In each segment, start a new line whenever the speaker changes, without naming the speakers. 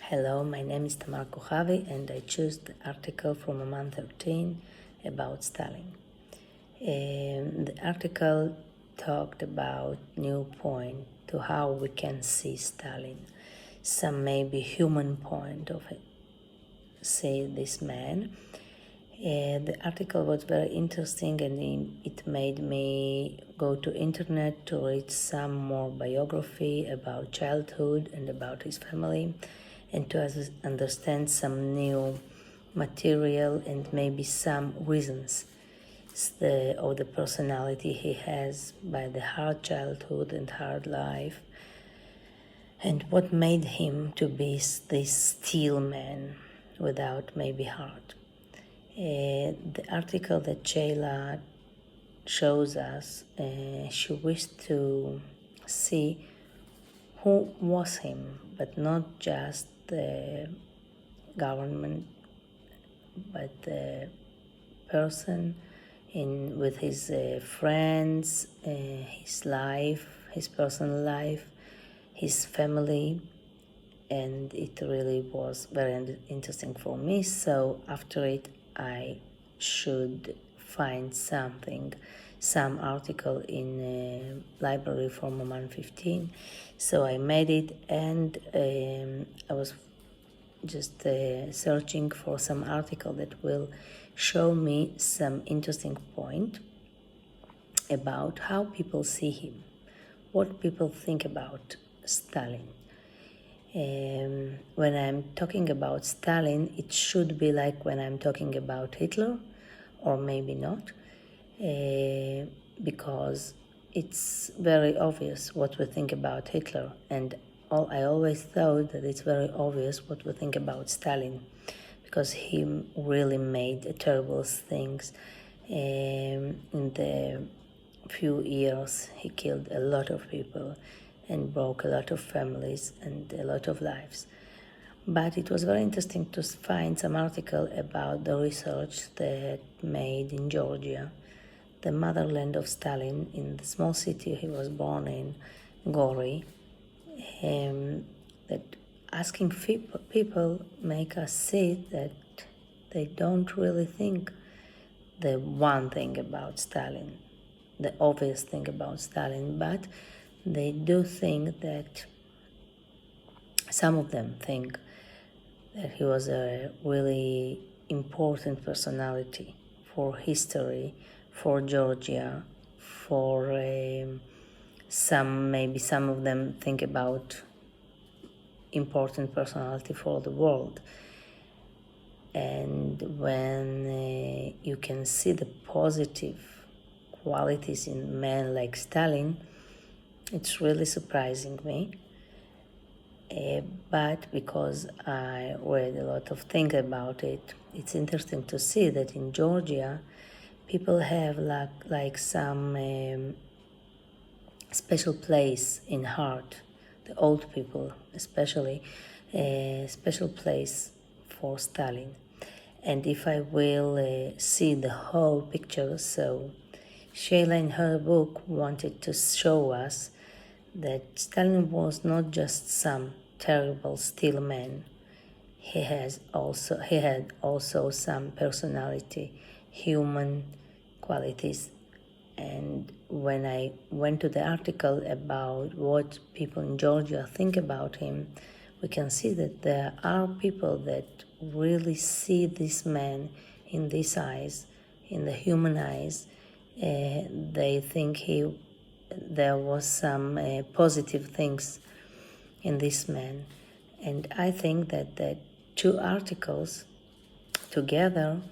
Hello, my name is Tamar Kochavi and I choose the article from maman 13 about Stalin. The article talked about new point to how we can see Stalin, some maybe human point of it, see this man. The article was very interesting and it made me go to internet to read some more biography about childhood and about his family, and to understand some new material and maybe some reasons of the personality he has by the hard childhood and hard life, and what made him to be this steel man without maybe heart. The article that Shayla shows us, she wished to see who was him, but not just the government, but the person with his friends, his life, his personal life, his family, and it really was very interesting for me. So after it, I should find some article in a library for maman 15. So I made it, and I was just searching for some article that will show me some interesting point about how people see him, what people think about Stalin. When I'm talking about Stalin, it should be like when I'm talking about Hitler, or maybe not, because it's very obvious what we think about Hitler, and I always thought that it's very obvious what we think about Stalin, because he really made terrible things. In the few years, he killed a lot of people and broke a lot of families and a lot of lives. But it was very interesting to find some article about the research that made in Georgia, the motherland of Stalin, in the small city he was born in, Gori, that asking people make us see that they don't really think the one thing about Stalin, the obvious thing about Stalin, but they do think that some of them think that he was a really important personality for history, for Georgia, for maybe some of them think about important personality for the world. And when you can see the positive qualities in men like Stalin, it's really surprising me. But because I read a lot of things about it, it's interesting to see that in Georgia, people have like some special place in heart, the old people especially, a special place for Stalin. And if I will see the whole picture, so Shayla in her book wanted to show us that Stalin was not just some terrible steel man. He had also some personality, human qualities. And when I went to the article about what people in Georgia think about him, we can see that there are people that really see this man in these eyes, in the human eyes. They think there was some positive things in this man. And I think that the two articles together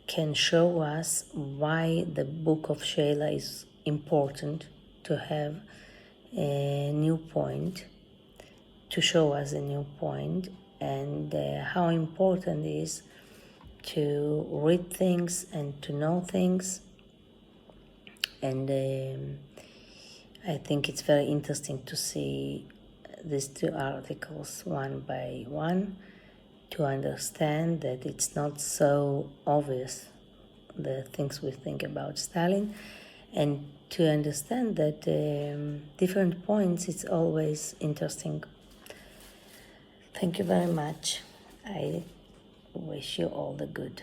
can show us why the book of Shayla is important, to have a new point, to show us a new point, and how important it is to read things and to know things. And I think it's very interesting to see these two articles one by one, to understand that it's not so obvious the things we think about Stalin, and to understand that different points, it's always interesting. Thank you very much. I wish you all the good.